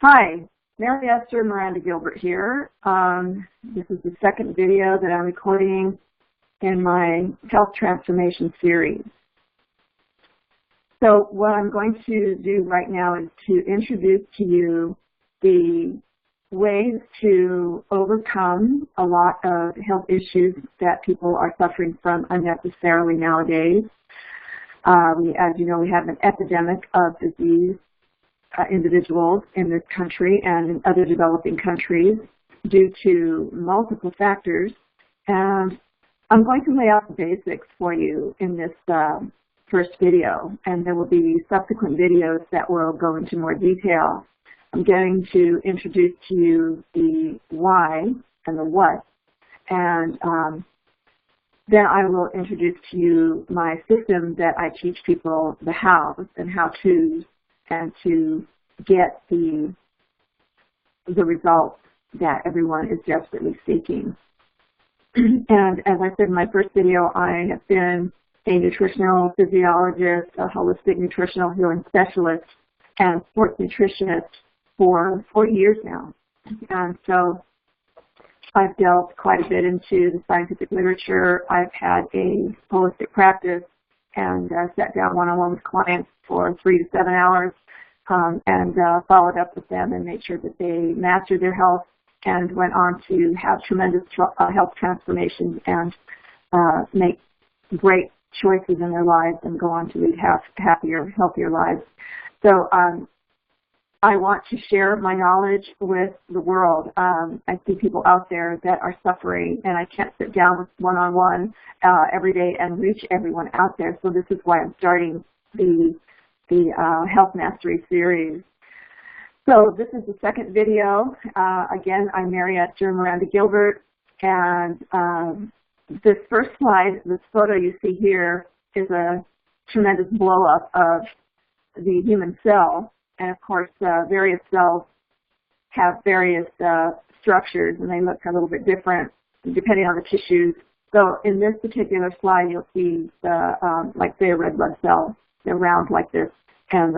Hi, Mary Esther Gilbert here. This is the second video that I'm recording in my health transformation series. So what I'm going to do right now is to introduce to you the ways to overcome a lot of health issues that people are suffering from unnecessarily nowadays. As you know, we have an epidemic of disease individuals in this country and in other developing countries due to multiple factors. And I'm going to lay out the basics for you in this first video, and there will be subsequent videos that will go into more detail. I'm going to introduce to you the why and the what, and then I will introduce to you my system that I teach people the hows and how-tos, and to get the results that everyone is desperately seeking. And as I said in my first video, I have been a nutritional physiologist, a holistic nutritional healing specialist, and sports nutritionist for 40 years now. And so I've delved quite a bit into the scientific literature. I've had a holistic practice and sat down one-on-one with clients for 3 to 7 hours and followed up with them and made sure that they mastered their health and went on to have tremendous health transformations and make great choices in their lives and go on to lead happier, healthier lives. So I want to share my knowledge with the world. I see people out there that are suffering, and I can't sit down with one-on-one every day and reach everyone out there. So this is why I'm starting the Health Mastery series. So this is the second video. Again, I'm Mary Esther Gilbert, and this first slide, this photo you see here, is a tremendous blow-up of the human cell. And of course, various cells have various structures, and they look a little bit different depending on the tissues. So in this particular slide, you'll see like say a red blood cell. They're round like this, and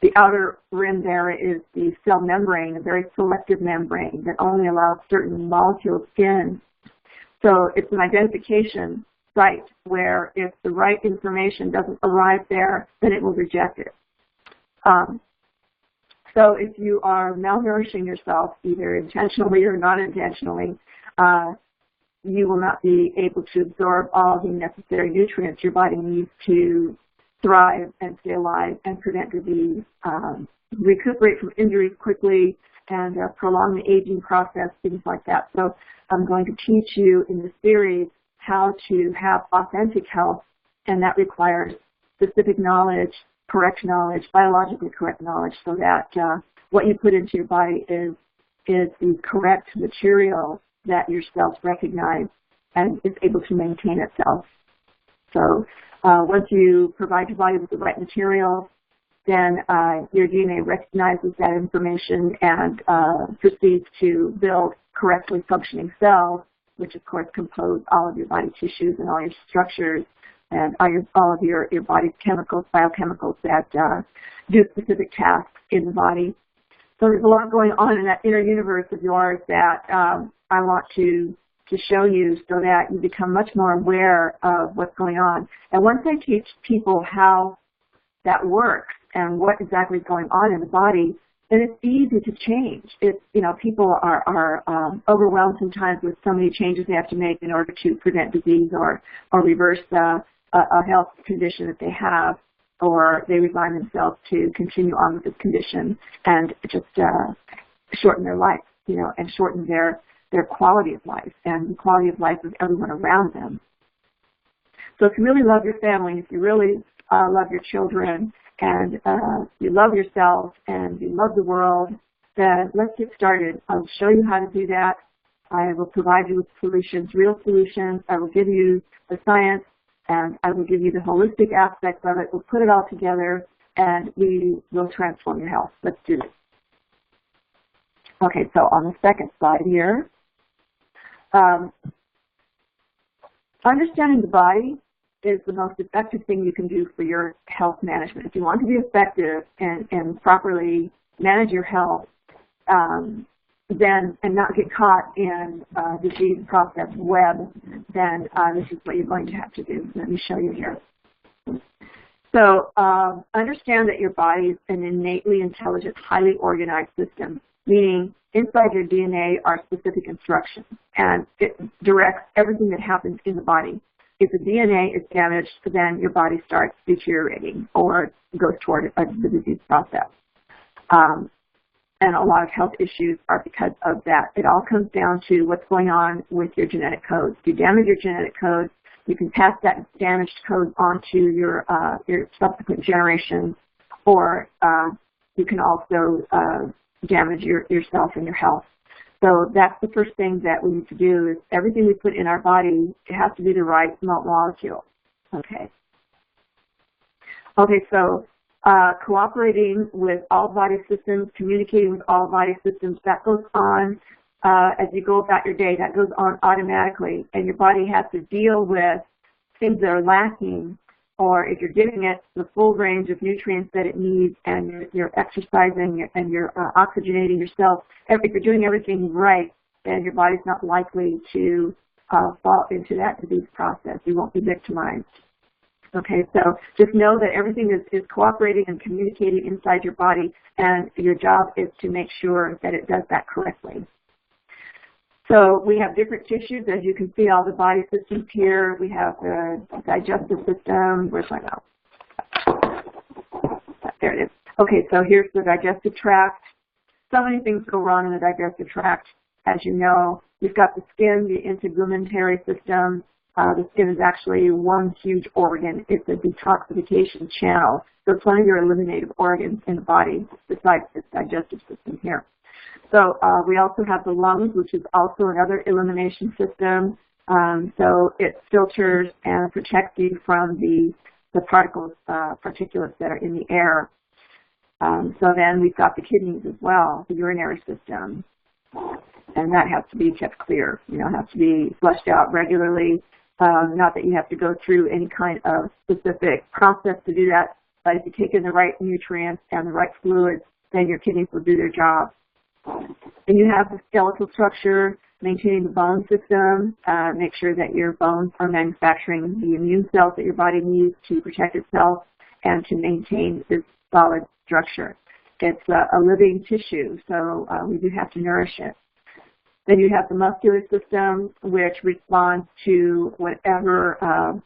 the outer rim there is the cell membrane, a very selective membrane that only allows certain molecules in. So it's an identification site where if the right information doesn't arrive there, then it will reject it. So if you are malnourishing yourself, either intentionally or not intentionally, you will not be able to absorb all the necessary nutrients your body needs to thrive and stay alive and prevent disease, recuperate from injuries quickly, and prolong the aging process, things like that. So I'm going to teach you in this series how to have authentic health, and that requires specific knowledge, correct knowledge, biologically correct knowledge, so that what you put into your body is the correct material that your cells recognize and is able to maintain itself. So once you provide your body with the right material, then your DNA recognizes that information and proceeds to build correctly functioning cells, which of course compose all of your body tissues and all your structures and all of your body's chemicals, biochemicals that do specific tasks in the body. So there's a lot going on in that inner universe of yours that I want to show you so that you become much more aware of what's going on. And once I teach people how that works and what exactly is going on in the body, then it's easy to change. It's, you know, people are overwhelmed sometimes with so many changes they have to make in order to prevent disease or reverse a health condition that they have, or they resign themselves to continue on with this condition and just shorten their life, you know, and shorten their quality of life and the quality of life of everyone around them. So if you really love your family, if you really love your children, and you love yourself and you love the world, then let's get started. I'll show you how to do that. I will provide you with solutions, real solutions. I will give you the science, and I will give you the holistic aspects of it. We'll put it all together, and we will transform your health. Let's do it. Okay, so on the second slide here, understanding the body is the most effective thing you can do for your health management. If you want to be effective and properly manage your health, then and not get caught in disease process web, then this is what you're going to have to do. Let me show you here. So understand that your body is an innately intelligent, highly organized system, meaning inside your DNA are specific instructions, and it directs everything that happens in the body. If the DNA is damaged, then your body starts deteriorating or goes toward the disease process. And a lot of health issues are because of that. It all comes down to what's going on with your genetic code. If you damage your genetic code, you can pass that damaged code on to your subsequent generations, or you can also damage yourself and your health. So that's the first thing that we need to do is everything we put in our body, it has to be the right molecule. Okay. Okay, so cooperating with all body systems, communicating with all body systems, that goes on as you go about your day. That goes on automatically, and your body has to deal with things that are lacking, or if you're giving it the full range of nutrients that it needs, and you're exercising and you're oxygenating yourself, if you're doing everything right, then your body's not likely to fall into that disease process. You won't be victimized. Okay, so just know that everything is cooperating and communicating inside your body, and your job is to make sure that it does that correctly. So we have different tissues, as you can see all the body systems here. We have the digestive system. Where's my mouse? There it is. Okay, so here's the digestive tract. So many things go wrong in the digestive tract, as you know. We've got the skin, the integumentary system. The skin is actually one huge organ. It's a detoxification channel. So it's one of your eliminative organs in the body besides this digestive system here. So we also have the lungs, which is also another elimination system. So it filters and protects you from the particles, particulates that are in the air. So then we've got the kidneys as well, the urinary system. And that has to be kept clear. You know, it has to be flushed out regularly. Not that you have to go through any kind of specific process to do that, but if you take in the right nutrients and the right fluids, then your kidneys will do their job. And you have the skeletal structure, maintaining the bone system, make sure that your bones are manufacturing the immune cells that your body needs to protect itself and to maintain this solid structure. It's a living tissue, so we do have to nourish it. Then you have the muscular system, which responds to whatever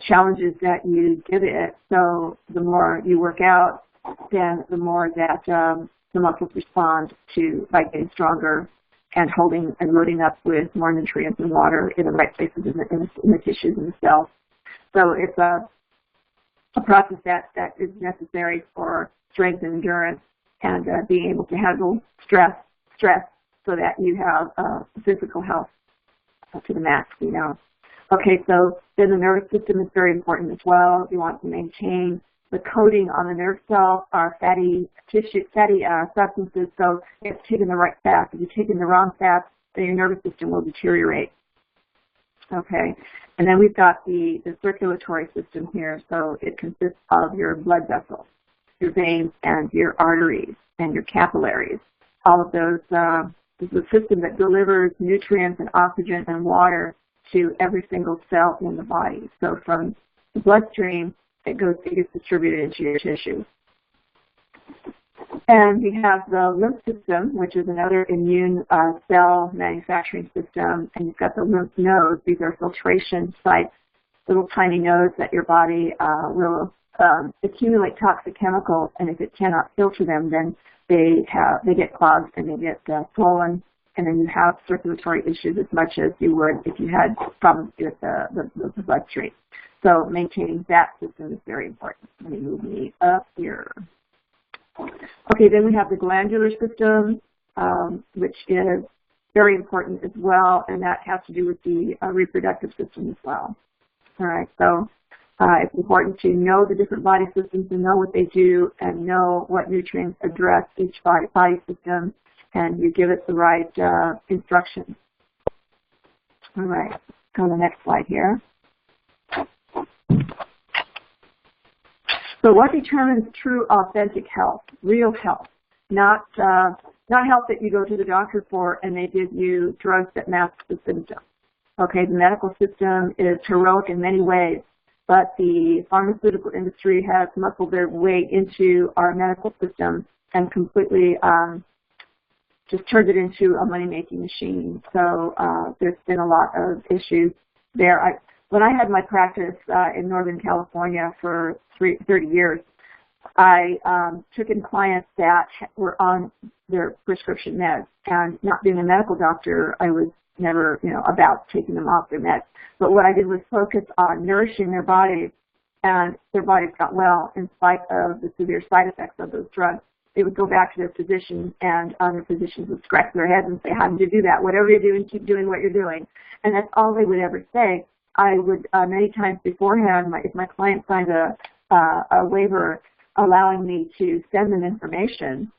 challenges that you give it. So the more you work out, then the more that the muscles respond to by getting stronger and holding and loading up with more nutrients and water in the right places in the tissues and the cells. So it's a process that is necessary for strength and endurance and being able to handle stress, so that you have physical health to the max, you know. Okay, so then the nervous system is very important as well. You want to maintain the coating on the nerve cell are fatty substances, so it's taking the right fats. If you're taking the wrong fats, then your nervous system will deteriorate. Okay, and then we've got the circulatory system here, so it consists of your blood vessels, your veins, and your arteries, and your capillaries. All of those, this is a system that delivers nutrients and oxygen and water to every single cell in the body. So from the bloodstream, it gets distributed into your tissue. And we have the lymph system, which is another immune cell manufacturing system. And you've got the lymph nodes. These are filtration sites, little tiny nodes that your body will accumulate toxic chemicals. And if it cannot filter them, then they get clogged and they get swollen. And then you have circulatory issues as much as you would if you had problems with the bloodstream. So maintaining that system is very important. Let me move me up here. Okay, then we have the glandular system, which is very important as well, and that has to do with the reproductive system as well. All right, so it's important to know the different body systems and know what they do and know what nutrients address each body system, and you give it the right instructions. All right, go to the next slide here. So what determines true, authentic health, real health, not Not help that you go to the doctor for and they give you drugs that mask the symptoms. Okay, the medical system is heroic in many ways, but the pharmaceutical industry has muscled their way into our medical system and completely just turned it into a money-making machine. So there's been a lot of issues there. When I had my practice in Northern California for 30 years, I took in clients that were on their prescription meds, and not being a medical doctor, I was never, about taking them off their meds. But what I did was focus on nourishing their bodies, and their bodies got well in spite of the severe side effects of those drugs. They would go back to their physician, and other physicians would scratch their heads and say, "How did you do that? Whatever you're doing, keep doing what you're doing." And that's all they would ever say. I would, many times beforehand, if my client signed a waiver allowing me to send them information,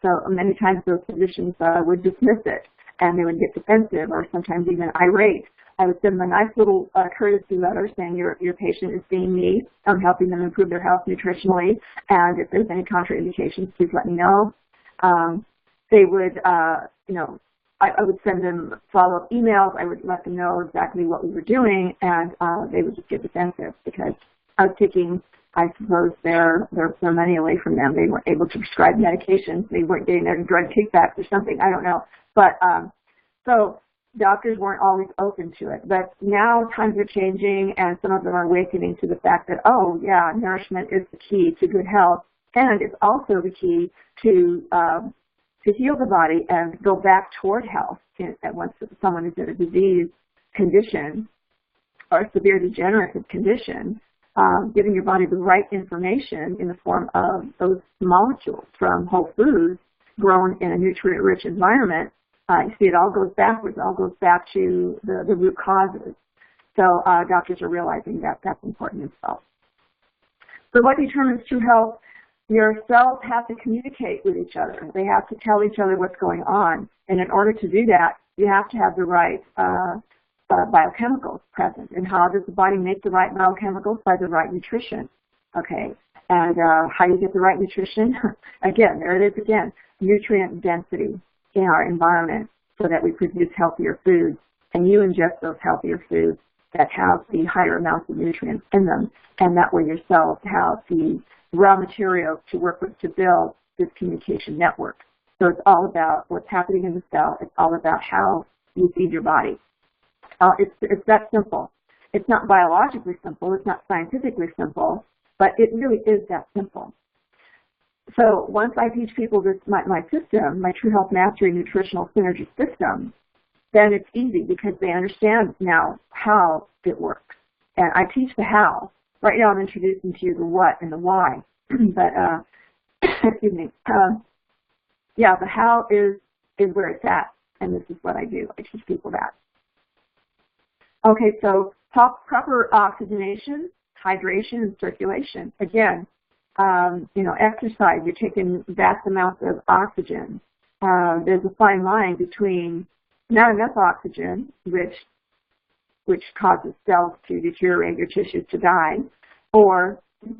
so many times those physicians would dismiss it, and they would get defensive or sometimes even irate. I would send them a nice little courtesy letter saying your patient is seeing me. I'm helping them improve their health nutritionally, and if there's any contraindications, please let me know. They would, I would send them follow-up emails. I would let them know exactly what we were doing, and they would just get defensive because I was taking, I suppose, their money away from them. They weren't able to prescribe medications. They weren't getting their drug kickbacks or something. I don't know. But so doctors weren't always open to it. But now times are changing, and some of them are awakening to the fact that, oh, yeah, nourishment is the key to good health, and it's also the key to heal the body and go back toward health once someone is in a disease condition or a severe degenerative condition. Giving your body the right information in the form of those molecules from whole foods grown in a nutrient-rich environment. You see, it all goes backwards. It all goes back to the root causes. So doctors are realizing that that's important as well. So what determines true health? Your cells have to communicate with each other. They have to tell each other what's going on. And in order to do that, you have to have the right biochemicals present. And how does the body make the right biochemicals? By the right nutrition. Okay. And how do you get the right nutrition? Again, there it is again. Nutrient density in our environment so that we produce healthier foods. And you ingest those healthier foods that have the higher amounts of nutrients in them. And that way your cells have the raw materials to work with to build this communication network. So it's all about what's happening in the cell. It's all about how you feed your body. It's that simple. It's not biologically simple. It's not scientifically simple, but it really is that simple. So once I teach people this, my system, my True Health Mastery Nutritional Synergy System, then it's easy because they understand now how it works. And I teach the how. Right now I'm introducing to you the what and the why. But, excuse me, yeah, the how is where it's at. And this is what I do. I teach people that. Okay, so proper oxygenation, hydration, and circulation. Again, exercise, you're taking vast amounts of oxygen. There's a fine line between not enough oxygen, which causes cells to deteriorate, your tissues to die, or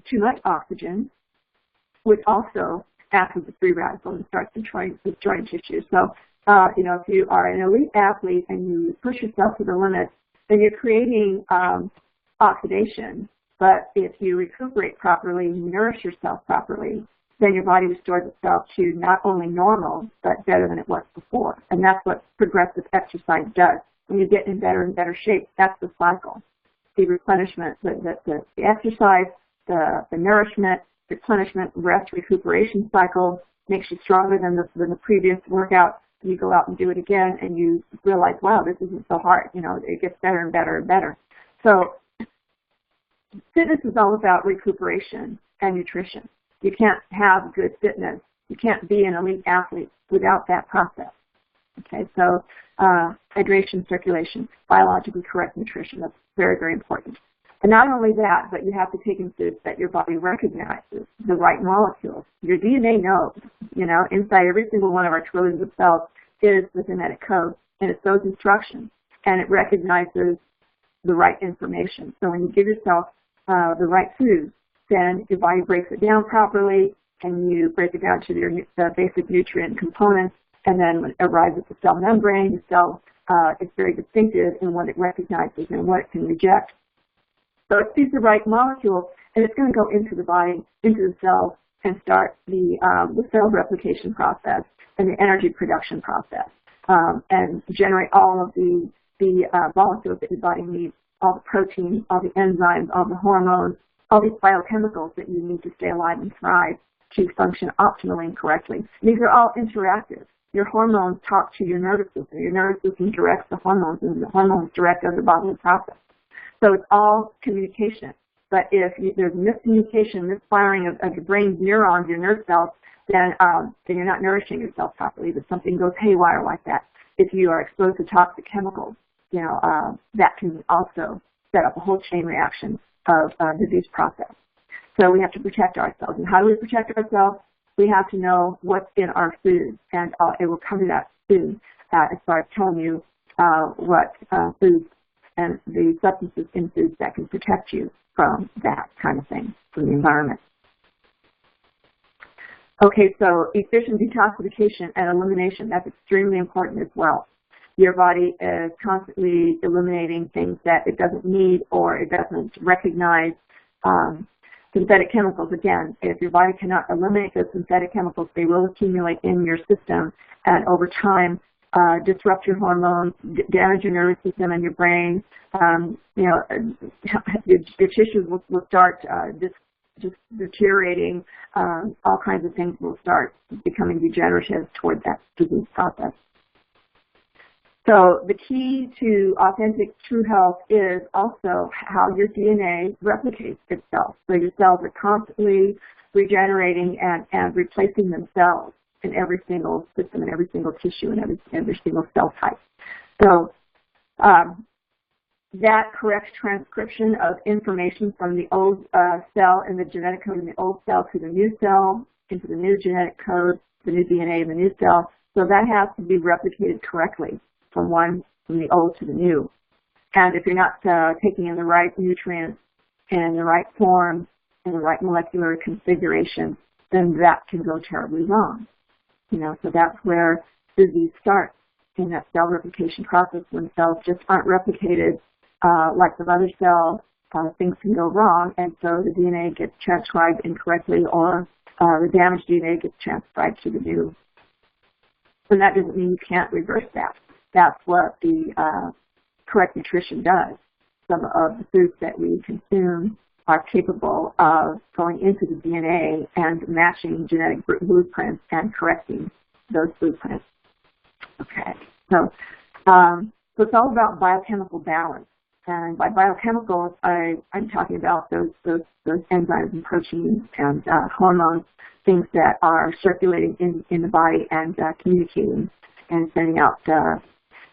too much oxygen, which also acts as a free radical and starts destroying tissues. So, if you are an elite athlete and you push yourself to the limit, then you're creating oxidation. But if you recuperate properly and you nourish yourself properly, then your body restores itself to not only normal, but better than it was before. And that's what progressive exercise does. When you get in better and better shape, that's the cycle. The replenishment, the exercise, the nourishment, replenishment, rest, recuperation cycle makes you stronger than the previous workout. You go out and do it again, and you realize, wow, this isn't so hard. It gets better and better and better. So fitness is all about recuperation and nutrition. You can't have good fitness. You can't be an elite athlete without that process. Okay, so hydration, circulation, biologically correct nutrition, that's very, very important. And not only that, but you have to take in foods that your body recognizes, the right molecules. Your DNA knows, inside every single one of our trillions of cells is the genetic code, and it's those instructions, and it recognizes the right information. So when you give yourself the right foods, then your body breaks it down properly, and you break it down to the basic nutrient components, And then when it arrives at the cell membrane, the cell is very distinctive in what it recognizes and what it can reject. So it sees the right molecule, and it's going to go into the body, into the cell, and start the cell replication process and the energy production process, and generate all of the molecules that your body needs, all the proteins, all the enzymes, all the hormones, all these biochemicals that you need to stay alive and thrive to function optimally and correctly. These are all interactive. Your hormones talk to your nervous system. Your nervous system directs the hormones, and the hormones direct other bodily processes. So it's all communication. But if there's miscommunication, misfiring of your brain's neurons, your nerve cells, then you're not nourishing yourself properly. But something goes haywire like that. If you are exposed to toxic chemicals, that can also set up a whole chain reaction of disease process. So we have to protect ourselves. And how do we protect ourselves? We have to know what's in our food, and it will cover that food as far as telling you what foods and the substances in foods that can protect you from that kind of thing, from the environment. Okay, so efficient detoxification and elimination, that's extremely important as well. Your body is constantly eliminating things that it doesn't need or it doesn't recognize. Synthetic chemicals, again, if your body cannot eliminate those synthetic chemicals, they will accumulate in your system and over time disrupt your hormones, damage your nervous system and your brain. Your tissues will start just deteriorating. All kinds of things will start becoming degenerative toward that disease process. So the key to authentic true health is also how your DNA replicates itself. So your cells are constantly regenerating and replacing themselves in every single system, in every single tissue, and every single cell type. So that correct transcription of information from the old cell in the genetic code in the old cell to the new cell, into the new genetic code, the new DNA in the new cell, so that has to be replicated correctly from the old to the new. And if you're not taking in the right nutrients in the right form, in the right molecular configuration, then that can go terribly wrong. So that's where disease starts in that cell replication process. When cells just aren't replicated like the mother cell, things can go wrong, and so the DNA gets transcribed incorrectly, or the damaged DNA gets transcribed to the new. And that doesn't mean you can't reverse that. That's what the correct nutrition does. Some of the foods that we consume are capable of going into the DNA and matching genetic blueprints and correcting those blueprints. Okay, so it's all about biochemical balance. And by biochemicals, I'm talking about those enzymes and proteins and hormones, things that are circulating in the body and communicating and sending out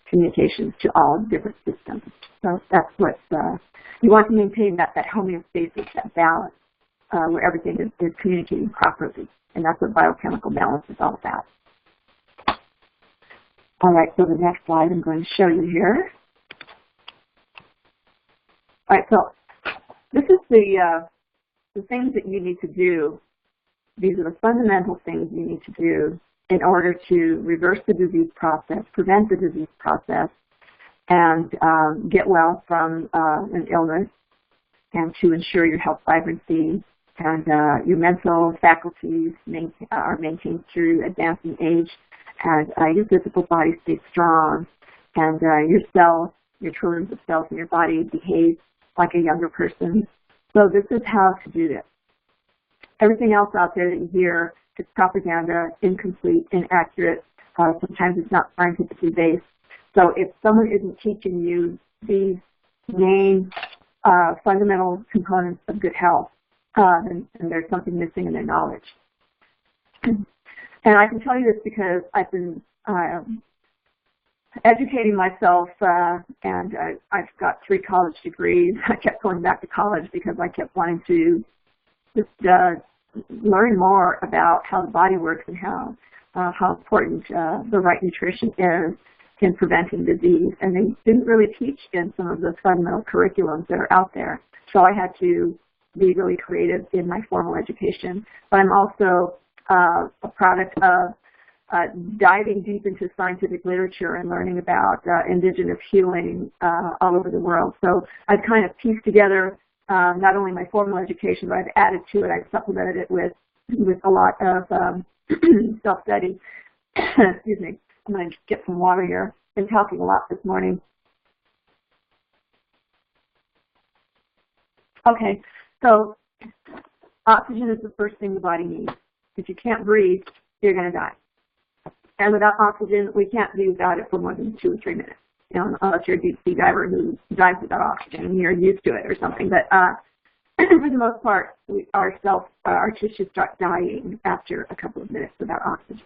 communications to all different systems. So that's what you want to maintain, that homeostasis, that balance, where everything is communicating properly. And that's what biochemical balance is all about. All right, so the next slide I'm going to show you here. All right, so this is the things that you need to do. These are the fundamental things you need to do in order to reverse the disease process, prevent the disease process, and get well from an illness, and to ensure your health vibrancy and your mental faculties are maintained through advancing age, and your physical body stays strong, and your cells, your trillions of cells in your body behave like a younger person. So this is how to do this. Everything else out there that you hear is propaganda, incomplete, inaccurate. Sometimes it's not scientifically based. So if someone isn't teaching you these main fundamental components of good health, then there's something missing in their knowledge. And I can tell you this because I've been educating myself, and I've got 3 college degrees. I kept going back to college because I kept wanting to just learn more about how the body works and how important the right nutrition is in preventing disease. And they didn't really teach in some of the fundamental curriculums that are out there. So I had to be really creative in my formal education. But I'm also a product of diving deep into scientific literature and learning about indigenous healing all over the world. So I've kind of pieced together not only my formal education, but I've added to it, I've supplemented it with a lot of self-study. Excuse me, I'm going to get some water here. Been talking a lot this morning. Okay, so oxygen is the first thing the body needs. If you can't breathe, you're going to die. And without oxygen, we can't be without it for more than 2 or 3 minutes. You know, unless you're a deep sea diver who dives without oxygen and you're used to it or something. But for the most part, our tissues start dying after a couple of minutes without oxygen.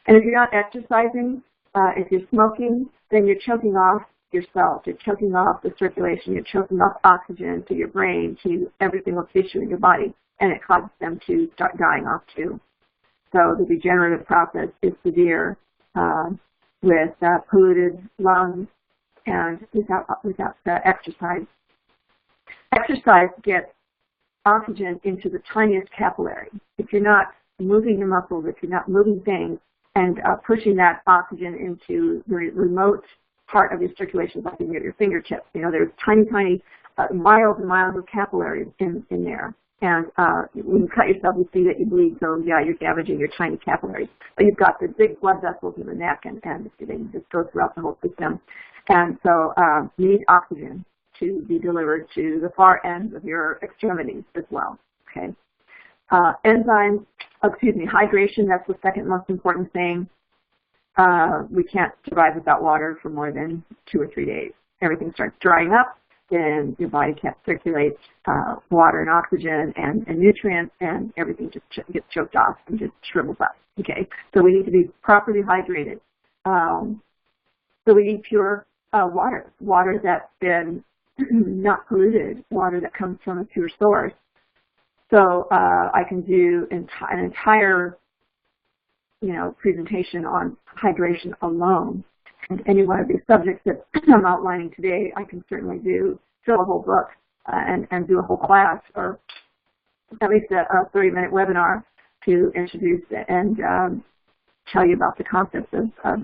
And if you're not exercising, if you're smoking, then you're choking off your cells. You're choking off the circulation. You're choking off oxygen to your brain, to every single tissue in your body, and it causes them to start dying off too. So the degenerative process is severe with polluted lungs and without exercise. Exercise gets oxygen into the tiniest capillary. If you're not moving your muscles, if you're not moving things and pushing that oxygen into the remote part of your circulation, like in your fingertips, you know, there's tiny, miles and miles of capillaries in there. And when you cut yourself, you see that you bleed, so yeah, you're damaging your tiny capillaries. But you've got the big blood vessels in the neck, and they just go throughout the whole system. And so you need oxygen to be delivered to the far ends of your extremities as well, okay? Enzymes, hydration, that's the second most important thing. We can't survive without water for more than 2 or 3 days. Everything starts drying up, then your body can't circulate water and oxygen and nutrients, and everything just gets choked off and just shrivels up, okay? So we need to be properly hydrated. So we need pure water that's been not polluted, water that comes from a pure source. So I can do an entire, presentation on hydration alone. And any one of these subjects that I'm outlining today, I can certainly fill a whole book and do a whole class, or at least a 30-minute webinar to introduce and tell you about the concepts of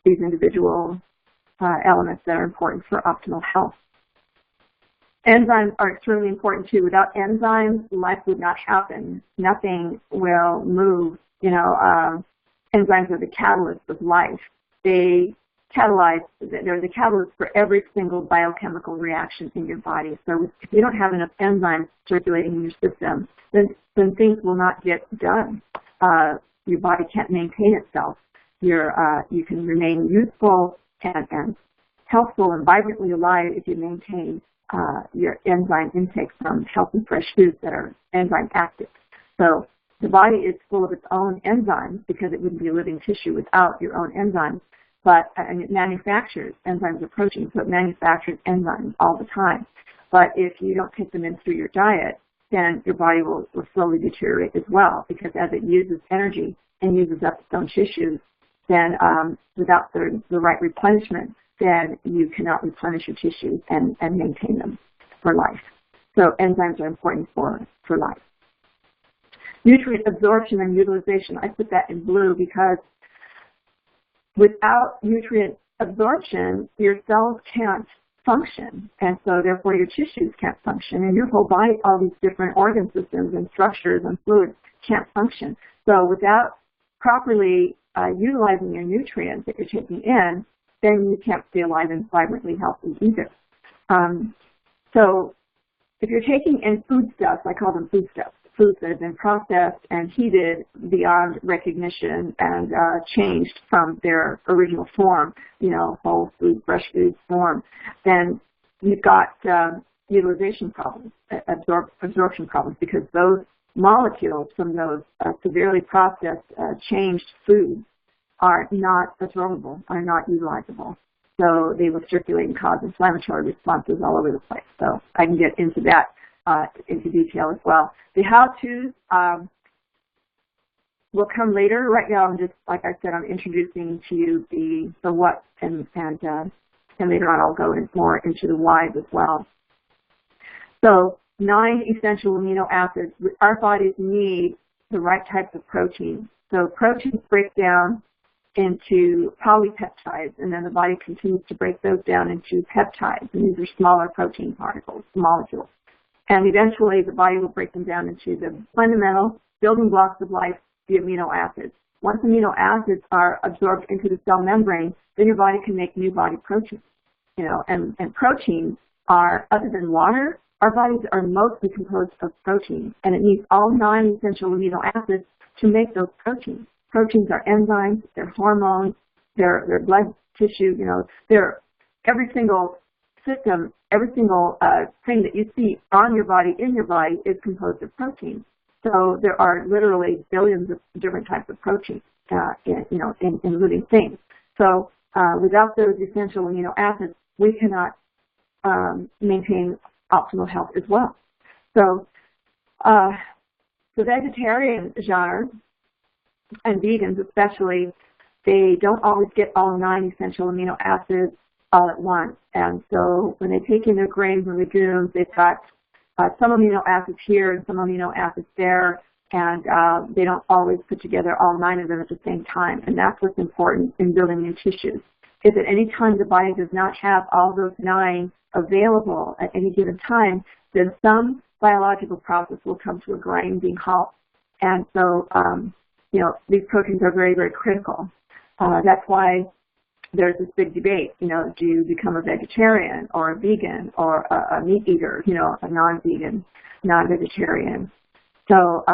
these individual elements that are important for optimal health. Enzymes are extremely important too. Without enzymes, life would not happen. Nothing will move. Enzymes are the catalyst of life. They're the catalyst for every single biochemical reaction in your body. So if you don't have enough enzymes circulating in your system, then things will not get done. Your body can't maintain itself. You can remain youthful and healthful and vibrantly alive if you maintain your enzyme intake from healthy fresh foods that are enzyme active. So the body is full of its own enzymes because it wouldn't be a living tissue without your own enzymes. And it manufactures enzymes or proteins, so it manufactures enzymes all the time. But if you don't take them in through your diet, then your body will slowly deteriorate as well, because as it uses energy and uses up its own tissues, then without the right replenishment, then you cannot replenish your tissues and maintain them for life. So enzymes are important for life. Nutrient absorption and utilization, I put that in blue because without nutrient absorption, your cells can't function, and so therefore your tissues can't function, and your whole body, all these different organ systems and structures and fluids can't function. So without properly utilizing your nutrients that you're taking in, then you can't stay alive and vibrantly healthy either. So if you're taking in foodstuffs, I call them foodstuffs, foods that have been processed and heated beyond recognition and changed from their original form, whole food, fresh food form, then you've got utilization problems, absorption problems, because those molecules from those severely processed, changed foods are not absorbable, are not utilizable. So they will circulate and cause inflammatory responses all over the place. So I can get into that into detail as well. The how-tos will come later. Right now, I'm just, like I said, I'm introducing to you the what, and later on I'll go more into the whys as well. So 9 essential amino acids. Our bodies need the right types of protein. So proteins break down into polypeptides, and then the body continues to break those down into peptides, and these are smaller protein particles, molecules. And eventually the body will break them down into the fundamental building blocks of life, the amino acids. Once amino acids are absorbed into the cell membrane, then your body can make new body proteins. You know, and proteins are, other than water, our bodies are mostly composed of proteins, and it needs all 9 essential amino acids to make those proteins. Proteins are enzymes, they're hormones, they're blood tissue, you know, they're every single system, every single thing that you see on your body, in your body, is composed of proteins. So there are literally billions of different types of proteins, in living things. So without those essential amino acids, we cannot maintain optimal health as well. So the vegetarian genre, and vegans especially, they don't always get all 9 essential amino acids all at once. And so when they take in their grains and legumes, they've got some amino acids here and some amino acids there, and they don't always put together all 9 of them at the same time. And that's what's important in building new tissues. If at any time the body does not have all those 9 available at any given time, then some biological process will come to a grinding halt. And so, these proteins are very, very critical. That's why there's this big debate, do you become a vegetarian or a vegan or a meat eater, a non-vegan, non-vegetarian. So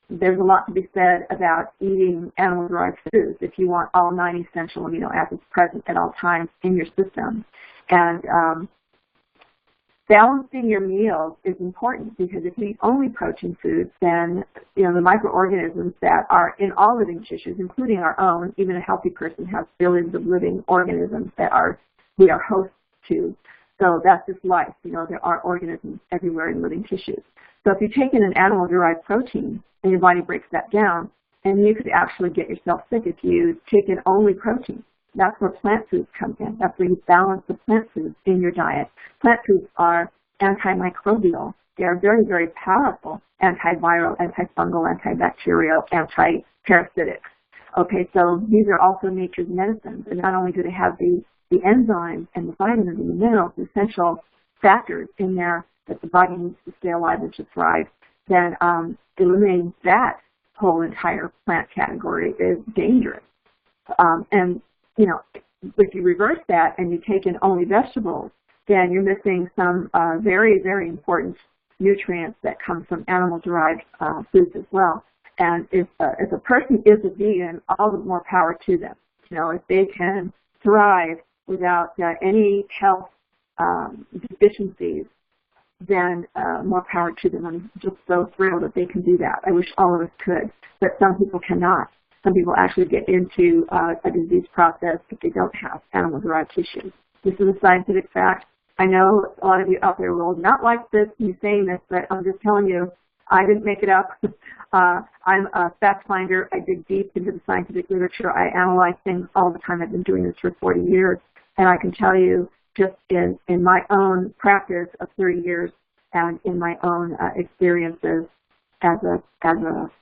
there's a lot to be said about eating animal-derived foods if you want all 9 essential amino acids present at all times in your system. And balancing your meals is important, because if you eat only protein foods, then the microorganisms that are in all living tissues, including our own, even a healthy person has billions of living organisms that we are hosts to. So that's just life. There are organisms everywhere in living tissues. So if you take in an animal-derived protein and your body breaks that down, and you could actually get yourself sick if you take in only protein. That's where plant foods come in. That's where you balance the plant foods in your diet. Plant foods are antimicrobial. They are very, very powerful antiviral, antifungal, antibacterial, antiparasitic. Okay, so these are also nature's medicines. And not only do they have the enzymes and the vitamins and the minerals, the essential factors in there that the body needs to stay alive and to thrive, then eliminating that whole entire plant category is dangerous. If you reverse that and you take in only vegetables, then you're missing some very, very important nutrients that come from animal-derived foods as well. And if a person is a vegan, all the more power to them. If they can thrive without any health deficiencies, then more power to them. I'm just so thrilled that they can do that. I wish all of us could, but some people cannot. Some people actually get into a disease process if they don't have animal-derived tissue. This is a scientific fact. I know a lot of you out there will not like this, me saying this, but I'm just telling you, I didn't make it up. I'm a fact finder. I dig deep into the scientific literature. I analyze things all the time. I've been doing this for 40 years, and I can tell you, just in my own practice of 30 years and in my own experiences as a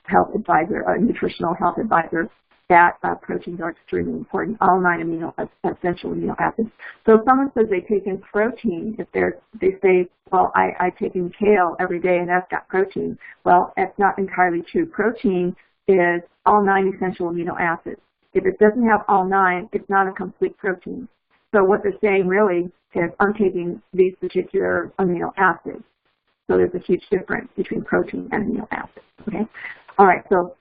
health advisor, a nutritional health advisor, that proteins are extremely important, all 9 essential amino acids. So if someone says they take in protein, they say, well, I take in kale every day and that's got protein. Well, that's not entirely true. Protein is all 9 essential amino acids. If it doesn't have all 9, it's not a complete protein. So what they're saying really is, I'm taking these particular amino acids. So there's a huge difference between protein and amino acids. Okay. All right. So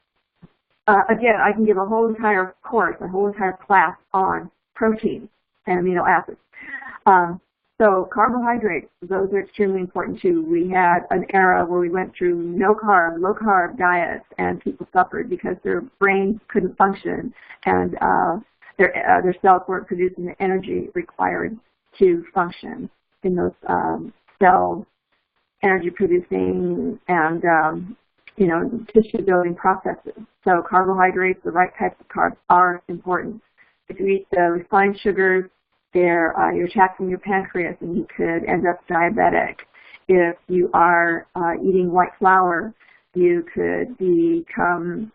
again, I can give a whole entire course, a whole entire class on protein and amino acids. So carbohydrates, those are extremely important too. We had an era where we went through no carb, low carb diets, and people suffered because their brains couldn't function and their cells weren't producing the energy required to function in those cells, energy producing and tissue building processes. So carbohydrates, the right types of carbs, are important. If you eat the refined sugars, you're taxing your pancreas and you could end up diabetic. If you are eating white flour, you could become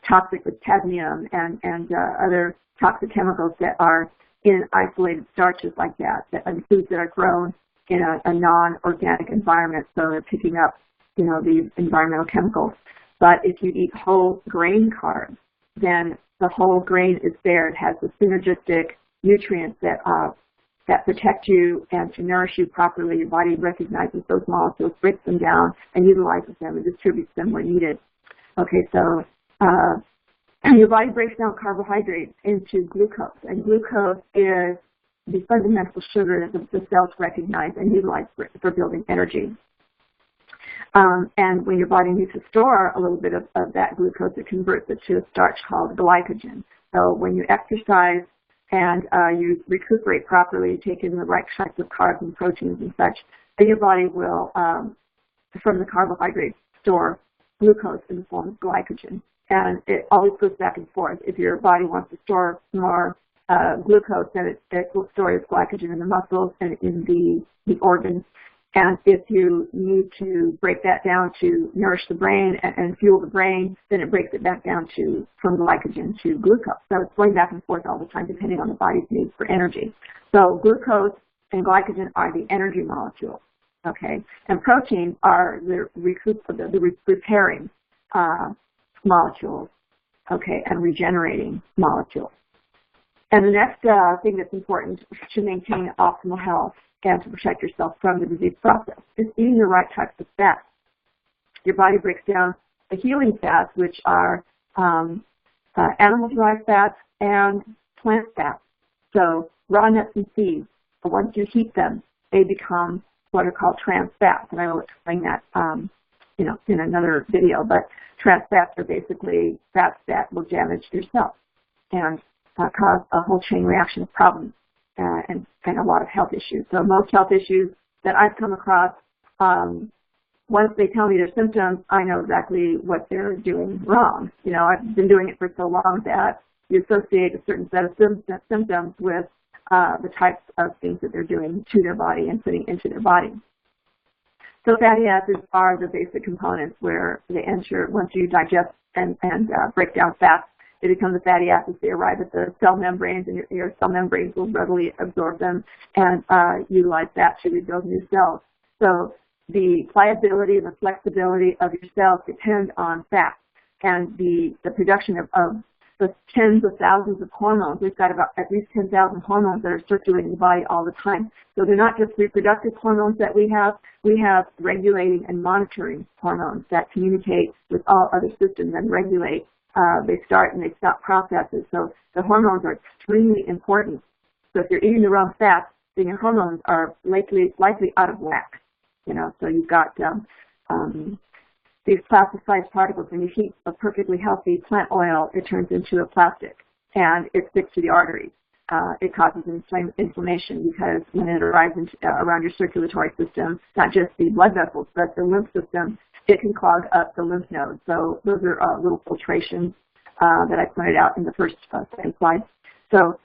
toxic with cadmium and other toxic chemicals that are in isolated starches like that, and foods that are grown in a non-organic environment, so they're picking up, these environmental chemicals. But if you eat whole grain carbs, then the whole grain is there. It has the synergistic nutrients that protect you and to nourish you properly. Your body recognizes those molecules, breaks them down, and utilizes them and distributes them where needed. Okay, so your body breaks down carbohydrates into glucose, and glucose is the fundamental sugar that the cells recognize and utilize for building energy. And when your body needs to store a little bit of that glucose, it converts it to a starch called glycogen. So when you exercise and you recuperate properly, take in the right types of carbs and proteins and such, then your body will, from the carbohydrates, store glucose in the form of glycogen. And it always goes back and forth. If your body wants to store more glucose, then it will store its glycogen in the muscles and in the organs. And if you need to break that down to nourish the brain and fuel the brain, then it breaks it back down from glycogen to glucose. So it's going back and forth all the time depending on the body's needs for energy. So glucose and glycogen are the energy molecules, okay? And protein are the repairing molecules, okay, and regenerating molecules. And the next thing that's important to maintain optimal health and to protect yourself from the disease process is eating the right types of fats. Your body breaks down the healing fats, which are animal-derived fats and plant fats. So raw nuts and seeds, once you heat them, they become what are called trans fats, and I will explain that in another video. But trans fats are basically fats that will damage your cells and cause a whole chain reaction of problems and a lot of health issues. So most health issues that I've come across, once they tell me their symptoms, I know exactly what they're doing wrong. I've been doing it for so long that you associate a certain set of symptoms with the types of things that they're doing to their body and putting into their body. So fatty acids are the basic components where they enter once you digest and break down fats. They become the fatty acids. They arrive at the cell membranes, and your cell membranes will readily absorb them and utilize that to rebuild new cells. So the pliability and the flexibility of your cells depend on fats and the production of the tens of thousands of hormones. We've got about at least 10,000 hormones that are circulating in the body all the time. So they're not just reproductive hormones that we have regulating and monitoring hormones that communicate with all other systems and regulate. They start and they stop processes. So the hormones are extremely important. So if you're eating the wrong fats, then your hormones are likely out of whack. So you've got these plasticized particles. When you heat a perfectly healthy plant oil, it turns into a plastic and it sticks to the arteries. It causes inflammation because when it arrives around your circulatory system, not just the blood vessels, but the lymph system, it can clog up the lymph nodes. So those are little filtrations that I pointed out in the second slide. So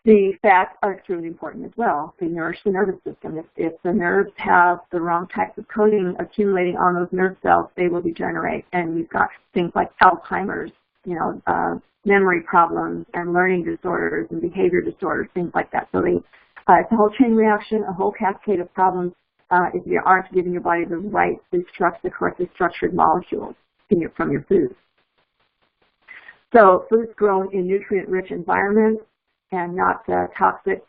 the fats are extremely important as well. They nourish the nervous system. If the nerves have the wrong types of coating accumulating on those nerve cells, they will degenerate. And you've got things like Alzheimer's, memory problems and learning disorders and behavior disorders, things like that. So it's a whole chain reaction, a whole cascade of problems if you aren't giving your body the correctly structured molecules from your foods. So foods grown in nutrient-rich environments and not toxic,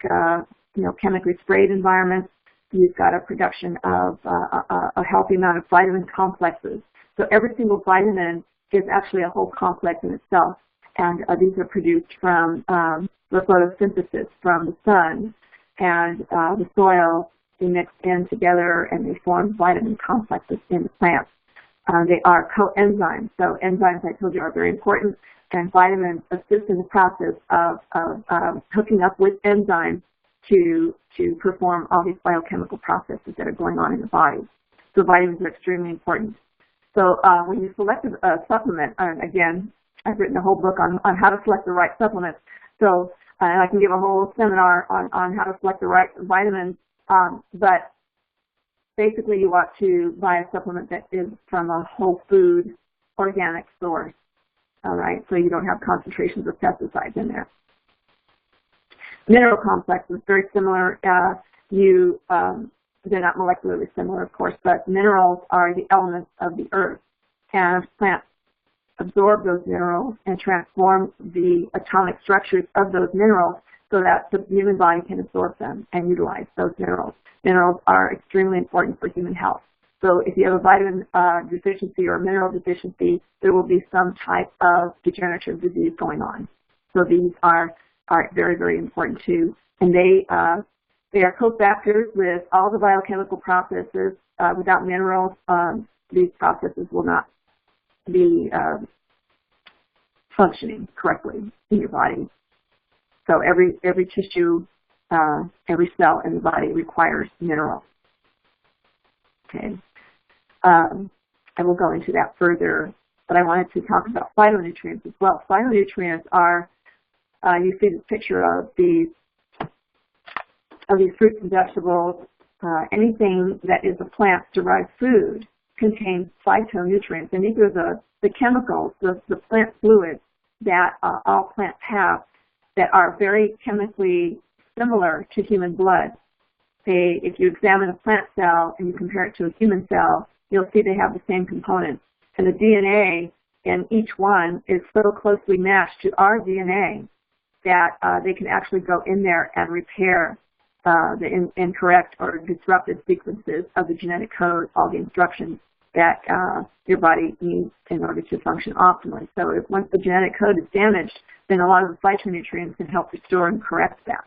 chemically sprayed environments. You've got a production of a healthy amount of vitamin complexes. So every single vitamin is actually a whole complex in itself. And these are produced from the photosynthesis from the sun and the soil. They mix in together and they form vitamin complexes in the plants. They are coenzymes. So enzymes, I told you, are very important. And vitamins assist in the process of hooking up with enzymes to perform all these biochemical processes that are going on in the body. So vitamins are extremely important. So when you select a supplement, again, I've written a whole book on how to select the right supplements. So and I can give a whole seminar on how to select the right vitamins. But basically, you want to buy a supplement that is from a whole food organic source. all right, so you don't have concentrations of pesticides in there. Mineral complexes, very similar. They're not molecularly similar, of course, but minerals are the elements of the earth, and plants absorb those minerals and transform the atomic structures of those minerals so that the human body can absorb them and utilize those minerals. Minerals are extremely important for human health. So if you have a vitamin deficiency or a mineral deficiency, there will be some type of degenerative disease going on. So these are very, very important too. And they are cofactors with all the biochemical processes. Without minerals, these processes will not be functioning correctly in your body. So every tissue, every cell in the body requires minerals. Okay, I will go into that further, but I wanted to talk about phytonutrients as well. Phytonutrients are, you see this picture of these fruits and vegetables. Anything that is a plant-derived food contains phytonutrients, and these are the chemicals, the plant fluids that all plants have that are very chemically similar to human blood. If you examine a plant cell and you compare it to a human cell, you'll see they have the same components. And the DNA in each one is so closely matched to our DNA that they can actually go in there and repair the incorrect or disrupted sequences of the genetic code, all the instructions that your body needs in order to function optimally. So if once the genetic code is damaged, then a lot of the phytonutrients can help restore and correct that.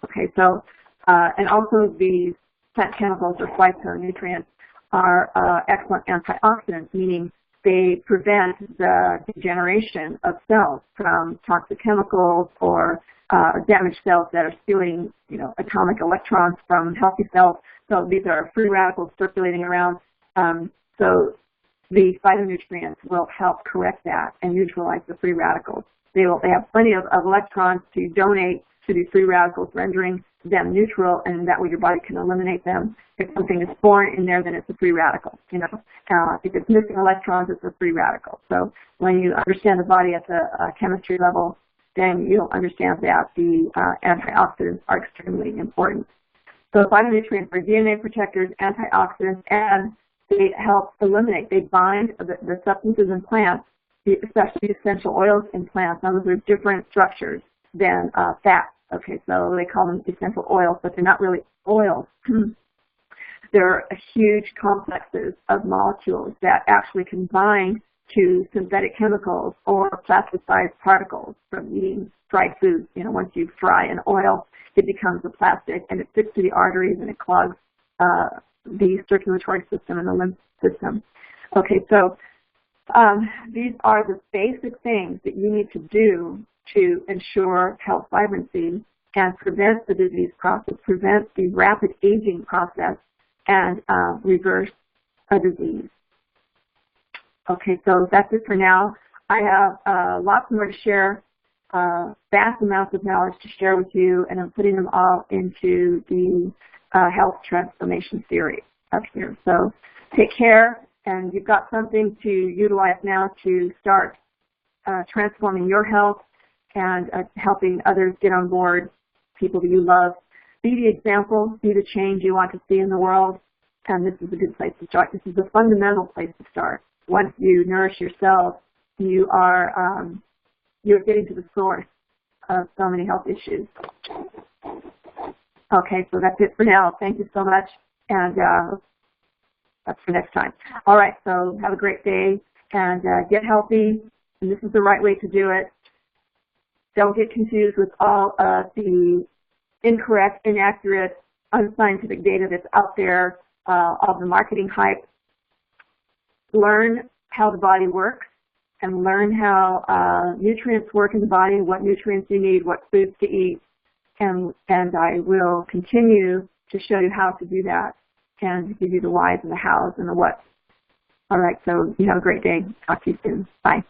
Okay, so and also these plant chemicals or phytonutrients are excellent antioxidants, meaning they prevent the degeneration of cells from toxic chemicals or damaged cells that are stealing, atomic electrons from healthy cells. So these are free radicals circulating around. So the phytonutrients will help correct that and neutralize the free radicals. They have plenty of electrons to donate to these free radicals, rendering them neutral, and that way your body can eliminate them. If something is foreign in there, then it's a free radical. If it's missing electrons, it's a free radical. So when you understand the body at the chemistry level, then you'll understand that the antioxidants are extremely important. So phytonutrients are DNA protectors, antioxidants, and they help eliminate, they bind the substances in plants, especially essential oils in plants. Now, those are different structures than fats. Okay, so they call them essential oils, but they're not really oils. They're huge complexes of molecules that actually combine to synthetic chemicals or plasticized particles from eating fried foods. Once you fry an oil, it becomes a plastic and it sticks to the arteries and it clogs the circulatory system and the lymph system. Okay, so these are the basic things that you need to do to ensure health vibrancy and prevent the disease process, prevent the rapid aging process, and reverse a disease. Okay, so that's it for now. I have lots more to share, vast amounts of knowledge to share with you, and I'm putting them all into the health transformation theory up here. So take care, and you've got something to utilize now to start transforming your health and helping others get on board, people that you love. Be the example, be the change you want to see in the world, and this is a good place to start. This is a fundamental place to start. Once you nourish yourself, you are you're getting to the source of so many health issues. Okay, so that's it for now. Thank you so much, and that's for next time. All right, so have a great day, and get healthy, and this is the right way to do it. Don't get confused with all of the incorrect, inaccurate, unscientific data that's out there, all the marketing hype. Learn how the body works and learn how nutrients work in the body, what nutrients you need, what foods to eat, and I will continue to show you how to do that and give you the whys and the hows and the whats. All right, so you have a great day. Talk to you soon. Bye.